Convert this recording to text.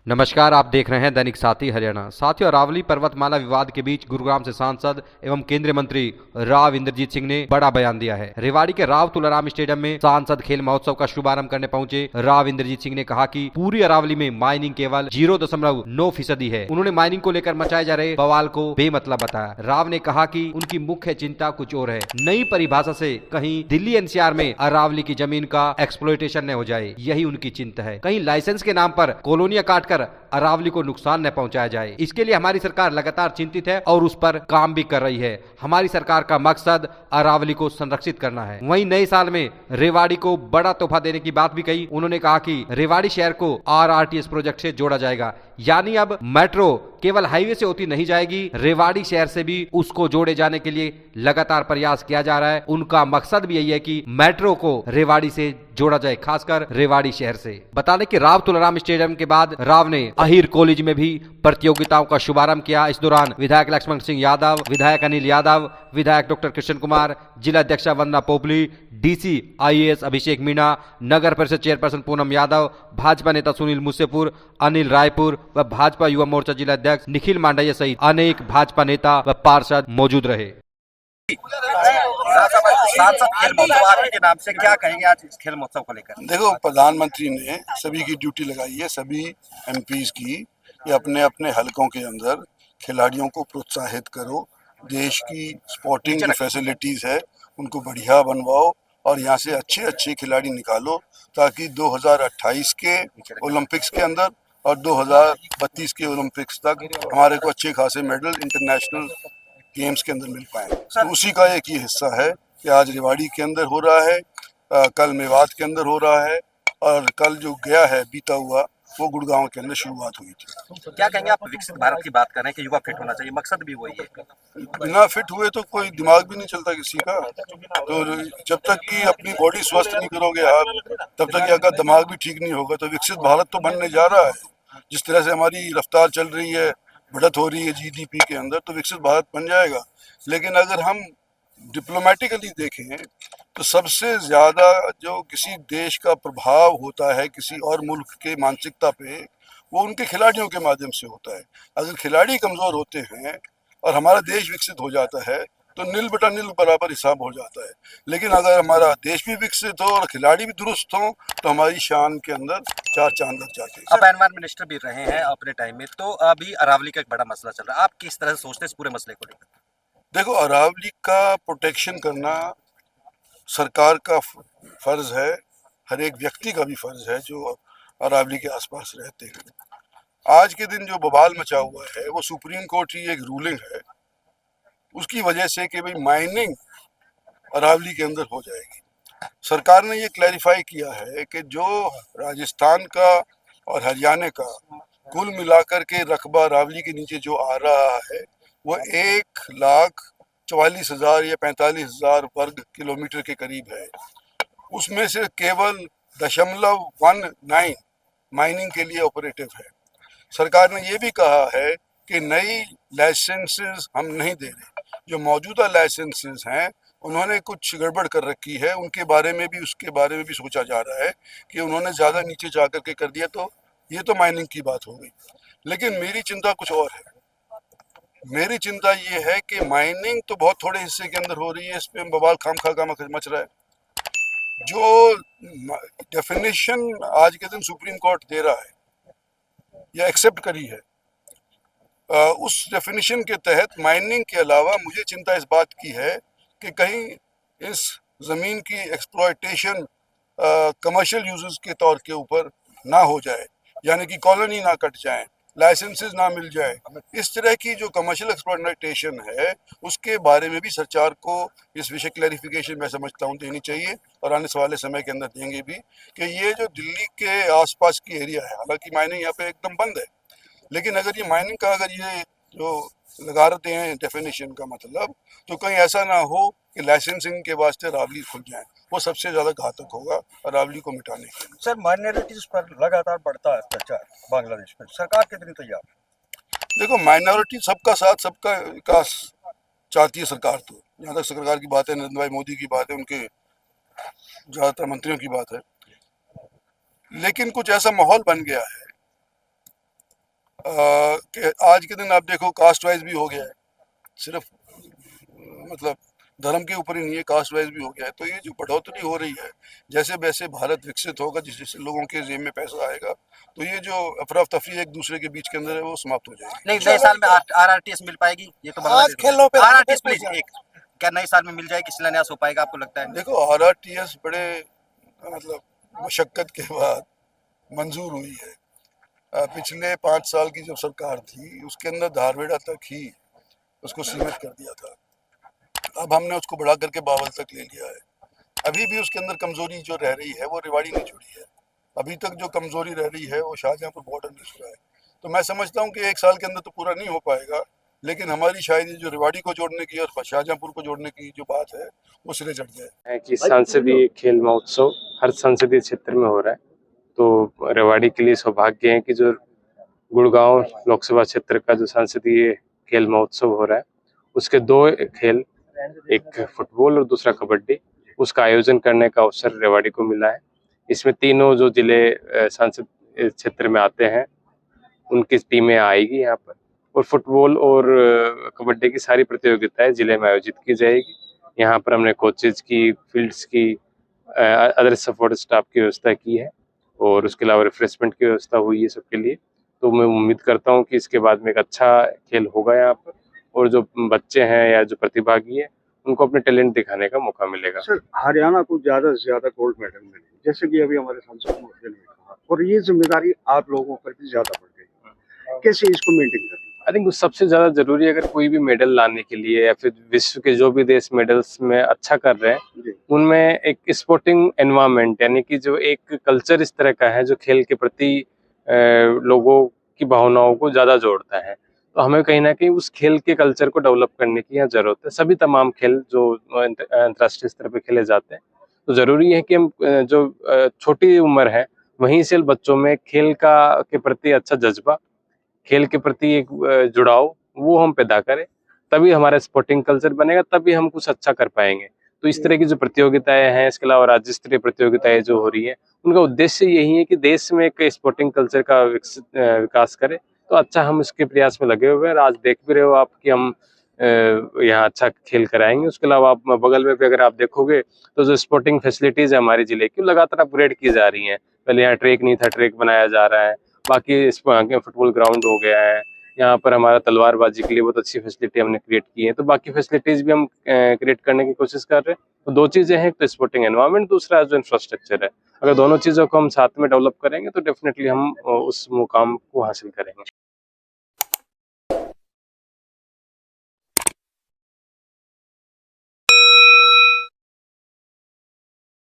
नमस्कार, आप देख रहे हैं दैनिक साथी हरियाणा। साथियों, अरावली पर्वतमाला विवाद के बीच गुरुग्राम से सांसद एवं केंद्रीय मंत्री राव इंद्रजीत सिंह ने बड़ा बयान दिया है। रेवाड़ी के राव तुलाराम स्टेडियम में सांसद खेल महोत्सव का शुभारंभ करने पहुंचे राव इंद्रजीत सिंह ने कहा कि पूरी अरावली में माइनिंग केवल 0.9% है। उन्होंने माइनिंग को लेकर मचाए जा रहे बवाल को बेमतलब बताया। राव ने कहा कि उनकी मुख्य चिंता कुछ और है। नई परिभाषा से कहीं दिल्ली एनसीआर में अरावली की जमीन का एक्सप्लॉयटेशन न हो जाए, यही उनकी चिंता है। कहीं लाइसेंस के नाम पर कॉलोनियां काटकर अरावली को नुकसान न पहुंचाया जाए, इसके लिए हमारी सरकार लगातार चिंतित है और उस पर काम भी कर रही है। हमारी सरकार का मकसद अरावली को संरक्षित करना है। वहीं नए साल में रेवाड़ी को बड़ा तोहफा देने की बात भी कही। उन्होंने कहा कि रेवाड़ी शहर को आरआरटीएस प्रोजेक्ट से जोड़ा जाएगा, यानी अब मेट्रो केवल हाईवे से होती नहीं जाएगी, रेवाड़ी शहर से भी उसको जोड़े जाने के लिए लगातार प्रयास किया जा रहा है। उनका मकसद भी यही है कि मेट्रो को रेवाड़ी से जोड़ा जाए, खासकर रेवाड़ी शहर से। बता दें कि राव तुलाराम स्टेडियम के बाद राव ने अहिर कॉलेज में भी प्रतियोगिताओं का शुभारंभ किया। इस दौरान विधायक लक्ष्मण सिंह यादव, विधायक अनिल यादव, विधायक डॉक्टर कृष्ण कुमार, जिला अध्यक्षा वंदना पोपली, डीसी आईएएस अभिषेक मीणा, नगर परिषद चेयरपर्सन पूनम यादव, भाजपा नेता सुनील मुसेपुर, अनिल रायपुर व भाजपा युवा मोर्चा जिला अध्यक्ष निखिल मांडविया सहित अनेक भाजपा नेता व पार्षद मौजूद रहे। सांसद खेल महोत्सव आपके के नाम से क्या कहेंगे आज इस खेल महोत्सव को लेकर? देखो, प्रधानमंत्री ने सभी की ड्यूटी लगाई है, सभी एमपीज की, ये अपने अपने हलकों के अंदर खिलाड़ियों को प्रोत्साहित करो, देश की स्पोर्टिंग जो फैसिलिटीज है उनको बढ़िया बनवाओ और यहाँ से अच्छे अच्छे खिलाड़ी निकालो, ताकि 2028 के ओलंपिक्स के अंदर और 2032 के ओलंपिक्स तक हमारे को अच्छे खासे मेडल इंटरनेशनल गेम्स के अंदर मिल पाए। तो उसी का एक ये हिस्सा है कि आज रेवाड़ी के अंदर हो रहा है, कल मेवात के अंदर हो रहा है और कल जो गया है बीता हुआ वो गुड़गांव के अंदर शुरुआत हुई थी। तो क्या कहेंगे, आप विकसित भारत की बात कर रहे हैं कि युवा फिट होना चाहिए, मकसद भी वही है। बिना फिट हुए तो कोई दिमाग भी नहीं चलता किसी का। तो जब तक कि अपनी बॉडी स्वस्थ नहीं करोगे आप, तब तक अगर दिमाग भी ठीक नहीं होगा तो विकसित भारत तो बनने जा रहा है। जिस तरह से हमारी रफ्तार चल रही है, बढ़त हो रही है जीडीपी के अंदर, तो विकसित भारत बन जाएगा। लेकिन अगर हम डिप्लोमेटिकली देखें तो सबसे ज़्यादा जो किसी देश का प्रभाव होता है किसी और मुल्क के मानसिकता पे, वो उनके खिलाड़ियों के माध्यम से होता है। अगर खिलाड़ी कमज़ोर होते हैं और हमारा देश विकसित हो जाता है तो नील बटा नील बराबर हिसाब हो जाता है। लेकिन अगर हमारा देश भी विकसित हो और खिलाड़ी भी दुरुस्त हो तो हमारी शान के अंदर चार चांद लग जाते हैं। आप एनवायरमेंट मिनिस्टर भी रहे हैं अपने टाइम में, तो अभी अरावली का एक बड़ा मसला चल रहा है, आप किस तरह से सोचते हैं इस पूरे मसले को लेकर? देखो, अरावली का प्रोटेक्शन करना सरकार का फर्ज है, हर एक व्यक्ति का भी फर्ज है जो अरावली के आसपास रहते हैं। आज के दिन जो बवाल मचा हुआ है वो सुप्रीम कोर्ट की एक रूलिंग है, उसकी वजह से कि भाई माइनिंग अरावली के अंदर हो जाएगी। सरकार ने ये क्लैरिफाई किया है कि जो राजस्थान का और हरियाणा का कुल मिलाकर के रकबा अरावली के नीचे जो आ रहा है वो 1,44,000 या 45,000 वर्ग किलोमीटर के करीब है। उसमें से केवल 0.19 माइनिंग के लिए ऑपरेटिव है। सरकार ने ये भी कहा है कि नई लाइसेंसेस हम नहीं दे रहे, जो मौजूदा लाइसेंसेस हैं उन्होंने कुछ गड़बड़ कर रखी है, उसके बारे में भी सोचा जा रहा है कि उन्होंने ज़्यादा नीचे जा करके कर दिया, तो ये तो माइनिंग की बात हो गई। लेकिन मेरी चिंता कुछ और है। मेरी चिंता ये है कि माइनिंग तो बहुत थोड़े हिस्से के अंदर हो रही है, इस पर बवाल खामखा का मच रहा है। जो डेफिनेशन आज के दिन सुप्रीम कोर्ट दे रहा है या एक्सेप्ट करी है, उस डेफिनेशन के तहत माइनिंग के अलावा मुझे चिंता इस बात की है कि कहीं इस ज़मीन की एक्सप्लॉयटेशन कमर्शियल यूजेस के तौर के ऊपर ना हो जाए, यानी कि कॉलोनी ना कट जाए, लाइसेंसेस ना मिल जाए। इस तरह की जो कमर्शियल एक्सप्लॉयटेशन है उसके बारे में भी सरकार को इस विषय क्लैरिफिकेशन मैं समझता हूँ देनी चाहिए, और आने वाले समय के अंदर देंगे भी कि ये जो दिल्ली के आसपास की एरिया है, हालांकि माइनिंग यहाँ पे एकदम बंद है, लेकिन अगर ये माइनिंग का अगर ये जो लगा रहे हैं डेफिनेशन का मतलब, तो कहीं ऐसा ना हो कि लाइसेंसिंग के वास्ते अरावली खुल जाए, वो सबसे ज़्यादा घातक होगा अरावली को मिटाने के लिए। सर, माइनॉरिटीज पर लगातार बढ़ता है अत्याचार बांग्लादेश में, सरकार कितनी तैयार? देखो, माइनॉरिटी सबका साथ सबका विकास चाहती है सरकार। तो जहाँ तक सरकार की बात है, नरेंद्र भाई मोदी की बात है, उनके ज़्यादातर मंत्रियों की बात है, लेकिन कुछ ऐसा माहौल बन गया है कि आज के दिन आप देखो कास्ट वाइज भी हो गया है, सिर्फ मतलब धर्म के ऊपर ही नहीं है, कास्ट वाइज भी हो गया है। तो ये जो बढ़ोतरी हो रही है, जैसे वैसे भारत विकसित होगा, जिस जैसे लोगों के जेब में पैसा आएगा, तो ये जो अफरा तफरी एक दूसरे के बीच के अंदर है वो समाप्त हो जाएगी। नहीं, नए साल में RRTS मिल पाएगी? ये तो RRTS प्लीज एक, क्या नए साल में मिल जाएगी? शिलान्यास हो पाएगा आपको लगता है? देखो RRTS बड़े मतलब मशक्कत के बाद मंजूर हुई है। पिछले 5 साल की जो सरकार थी उसके अंदर धारवेड़ा तक ही उसको सीमित कर दिया था। अब हमने उसको बढ़ा करके बावल तक ले लिया है। अभी भी उसके अंदर कमजोरी जो रह रही है वो रेवाड़ी नहीं जुड़ी है। अभी तक जो कमजोरी रह रही है वो शाहजहांपुर बॉर्डर नहीं जुड़ा है। तो मैं समझता हूँ कि 1 साल के अंदर तो पूरा नहीं हो पाएगा, लेकिन हमारी शायद ये जो रेवाड़ी को जोड़ने की और शाहजहांपुर को जोड़ने की जो बात है वो सिरे चढ़ जाए। है कि संसदीय खेल महोत्सव हर संसदीय क्षेत्र में हो रहा है, तो रेवाड़ी के लिए सौभाग्य है कि जो गुड़गांव लोकसभा क्षेत्र का जो संसदीय खेल महोत्सव हो रहा है उसके 2 खेल, एक फुटबॉल और दूसरा कबड्डी, उसका आयोजन करने का अवसर रेवाड़ी को मिला है। इसमें तीनों जो जिले संसद क्षेत्र में आते हैं उनकी टीमें आएगी यहाँ पर, और फुटबॉल और कबड्डी की सारी प्रतियोगिताएं जिले में आयोजित की जाएगी। यहाँ पर हमने कोचेज की, फील्ड्स की, अदर सपोर्ट स्टाफ की व्यवस्था की है, और उसके अलावा रिफ्रेशमेंट की व्यवस्था हुई है सबके लिए। तो मैं उम्मीद करता हूँ कि इसके बाद में एक अच्छा खेल होगा यहाँ पर, और जो बच्चे हैं या जो प्रतिभागी हैं उनको अपने टैलेंट दिखाने का मौका मिलेगा। सर, हरियाणा को ज्यादा से ज्यादा गोल्ड मेडल मिले, जैसे कि अभी हमारे सांसद महोदय ने कहा, और ये जिम्मेदारी आप लोगों पर भी ज्यादा बढ़ गई। कैसे इसको मेंटेन करें? आई थिंक सबसे ज्यादा जरूरी है, अगर कोई भी मेडल लाने के लिए या फिर विश्व के जो भी देश मेडल्स में अच्छा कर रहे हैं उनमें एक स्पोर्टिंग एनवायरनमेंट, यानी कि जो एक कल्चर इस तरह का है जो खेल के प्रति लोगों की भावनाओं को ज्यादा जोड़ता है। तो हमें कहीं ना कहीं उस खेल के कल्चर को डेवलप करने की यहाँ जरूरत है। सभी तमाम खेल जो अंतर्राष्ट्रीय स्तर पर खेले जाते हैं, तो जरूरी है कि हम जो छोटी उम्र है वहीं से बच्चों में खेल का के प्रति अच्छा जज्बा, खेल के प्रति एक जुड़ाव वो हम पैदा करें, तभी हमारा स्पोर्टिंग कल्चर बनेगा, तभी हम कुछ अच्छा कर पाएंगे। तो इस तरह की जो प्रतियोगिताएं हैं, इसके अलावा राज्य स्तरीय प्रतियोगिताएं जो हो रही है, उनका उद्देश्य यही है कि देश में एक स्पोर्टिंग कल्चर का विकास करें। तो अच्छा हम इसके प्रयास में लगे हुए हैं। आज देख भी रहे हो आप कि हम यहाँ अच्छा खेल कराएंगे। उसके अलावा आप बगल में भी अगर आप देखोगे तो जो स्पोर्टिंग फैसिलिटीज है हमारे जिले की लगातार अपग्रेड की जा रही हैं। पहले यहाँ ट्रैक नहीं था, ट्रैक बनाया जा रहा है। बाकी फुटबॉल ग्राउंड हो गया है, यहाँ पर हमारा तलवारबाजी के लिए बहुत अच्छी फैसिलिटी हमने क्रिएट की है। तो बाकी फैसिलिटीज भी हम क्रिएट करने की कोशिश कर रहे हैं। तो 2 चीजें हैं, तो स्पोर्टिंग एनवायरनमेंट, दूसरा जो इंफ्रास्ट्रक्चर है। अगर दोनों चीजों को हम साथ में डेवलप करेंगे तो डेफिनेटली हम उस मुकाम को हासिल करेंगे।